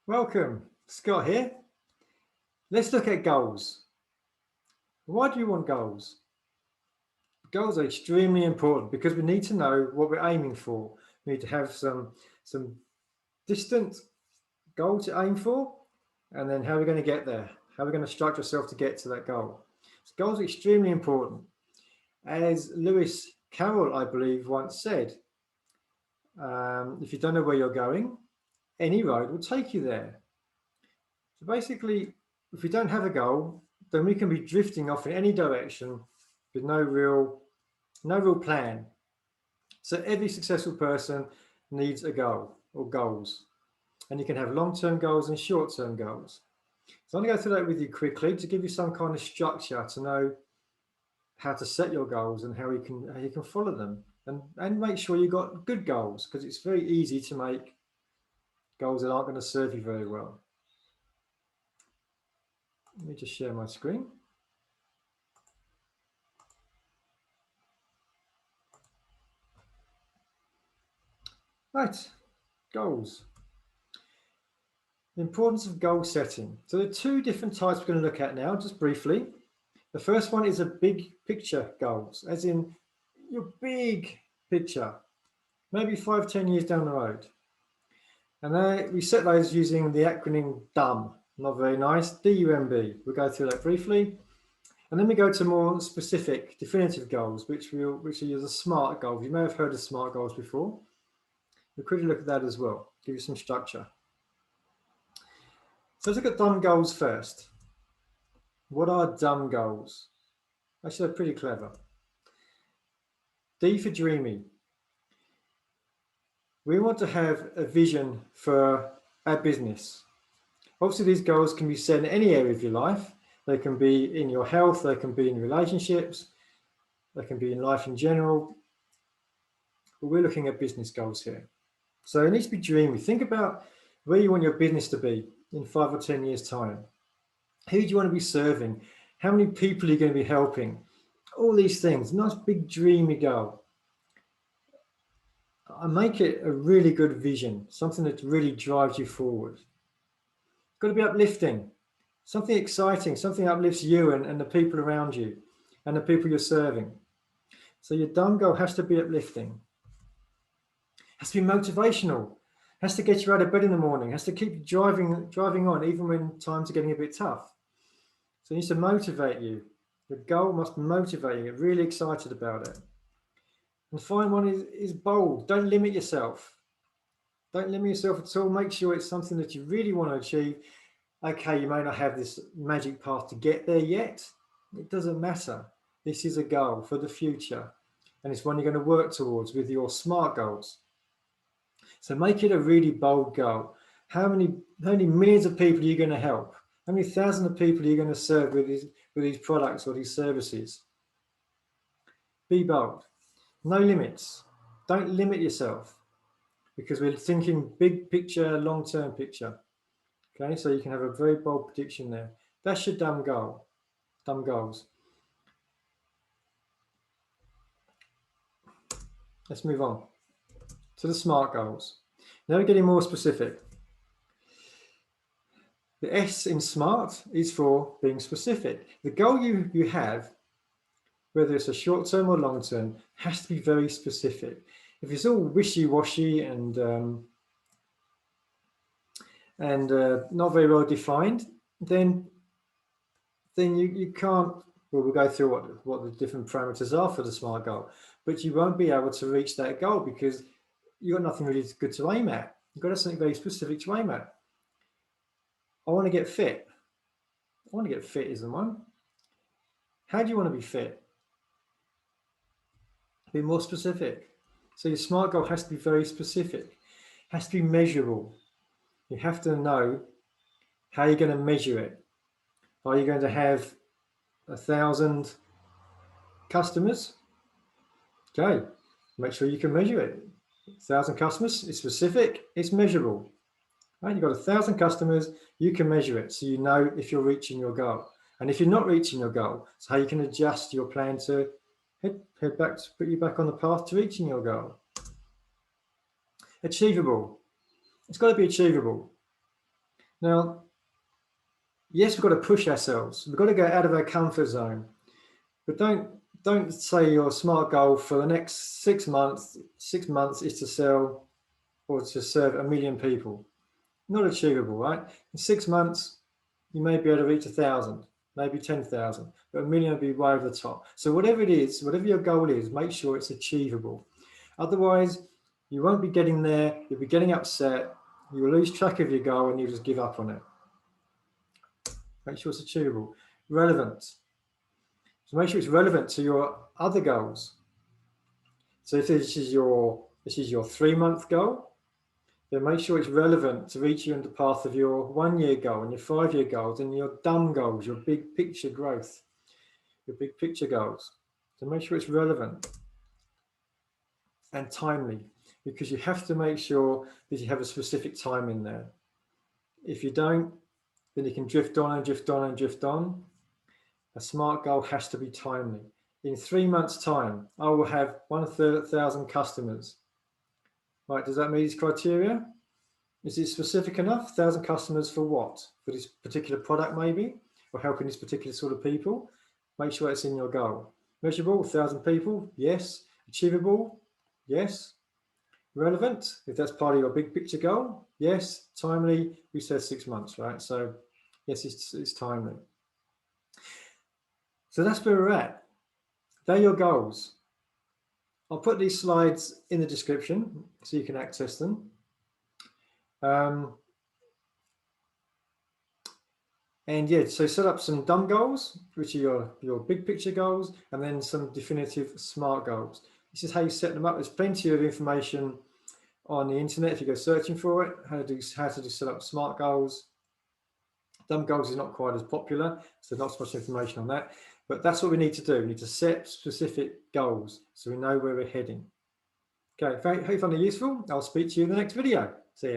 Welcome, Scott here. Let's look at goals. Why do you want goals? Goals are extremely important because we need to know what we're aiming for. We need to have some distant goal to aim for, and then how we're going to get there, how we're going to structure ourselves to get to that goal. So goals are extremely important. As Lewis Carroll, I believe, once said, if you don't know where you're going, any road will take you there. So basically, if we don't have a goal, then we can be drifting off in any direction with no real plan. So every successful person needs a goal or goals. And you can have long-term goals and short-term goals. So I'm going to go through that with you quickly to give you some kind of structure to know how to set your goals and how you can follow them, and make sure you've got good goals, because it's very easy to make goals that aren't going to serve you very well. Let me just share my screen. Right, goals. The importance of goal setting. So there are two different types we're going to look at now, just briefly. The first one is a big picture goals, as in your big picture, maybe 5-10 years down the road. And we set those using the acronym DUMB, not very nice, DUMB. We'll go through that briefly. And then we go to more specific, definitive goals, which are the SMART goals. You may have heard of SMART goals before. We'll quickly look at that as well, give you some structure. So let's look at DUMB goals first. What are DUMB goals? Actually, they're pretty clever. D for dreamy. We want to have a vision for our business. Obviously, these goals can be set in any area of your life. They can be in your health, they can be in relationships, they can be in life in general. But we're looking at business goals here. So it needs to be dreamy. Think about where you want your business to be in 5 or 10 years' time. Who do you want to be serving? How many people are you going to be helping? All these things. Nice big dreamy goal. I make it a really good vision, something that really drives you forward. It's got to be uplifting, something exciting, something that uplifts you and the people around you and the people you're serving. So your DUMB goal has to be uplifting. Has to be motivational. Has to get you out of bed in the morning. Has to keep you driving on even when times are getting a bit tough. So it needs to motivate you. The goal must motivate you. Get really excited about it. And the final one is bold. Don't limit yourself. Don't limit yourself at all. Make sure it's something that you really want to achieve. Okay, you may not have this magic path to get there yet. It doesn't matter. This is a goal for the future. And it's one you're going to work towards with your SMART goals. So make it a really bold goal. How many millions of people are you going to help? How many thousands of people are you going to serve with these products or these services? Be bold. No limits. Don't limit yourself, because we're thinking big picture, long-term picture. Okay, so you can have a very bold prediction there. That's your DUMB goal. DUMB goals. Let's move on to the SMART goals. Now we're getting more specific. The S in SMART is for being specific. The goal you have, whether it's a short-term or long-term, has to be very specific. If it's all wishy-washy and not very well defined, then you can't. Well, we'll go through what the different parameters are for the SMART goal, but you won't be able to reach that goal because you've got nothing really good to aim at. You've got to have something very specific to aim at. I want to get fit. I want to get fit is the one. How do you want to be fit? Be more specific. So your SMART goal has to be very specific. Has to be measurable. You have to know how you're going to measure it. Are you going to have 1,000 customers? Okay, make sure you can measure it. 1,000 customers, it's specific, it's measurable. Right? You've got 1,000 customers, you can measure it, so you know if you're reaching your goal. And if you're not reaching your goal, it's how you can adjust your plan to head back to put you back on the path to reaching your goal. Achievable. It's got to be achievable. Now, yes, we've got to push ourselves. We've got to go out of our comfort zone. But don't say your SMART goal for the next 6 months. 6 months is to sell or to serve 1 million people. Not achievable, right? In 6 months, you may be able to reach 1,000, maybe 10,000, but 1 million will be way over the top. So whatever it is, whatever your goal is, make sure it's achievable. Otherwise, you won't be getting there. You'll be getting upset. You will lose track of your goal and you'll just give up on it. Make sure it's achievable. Relevant. So make sure it's relevant to your other goals. So if this is your 3-month goal, then make sure it's relevant to reach you on the path of your 1-year goal and your 5-year goals and your dumb goals, your big picture growth, your big picture goals. So make sure it's relevant and timely, because you have to make sure that you have a specific time in there. If you don't, then you can drift on and drift on and drift on. A SMART goal has to be timely. In 3 months' time, I will have 1,000 customers. Right, does that meet these criteria? Is it specific enough? 1,000 customers for what? For this particular product, maybe? Or helping this particular sort of people? Make sure it's in your goal. Measurable, 1,000 people? Yes. Achievable? Yes. Relevant, if that's part of your big picture goal? Yes. Timely, we said 6 months, right? So yes, it's timely. So that's where we're at. They're your goals. I'll put these slides in the description so you can access them. And yeah, so set up some dumb goals, which are your big picture goals, and then some definitive SMART goals. This is how you set them up. There's plenty of information on the internet if you go searching for it, how to set up SMART goals. Dumb goals is not quite as popular, so not so much information on that. But that's what we need to do. We need to set specific goals so we know where we're heading. Okay, hope you found it useful. I'll speak to you in the next video. See you.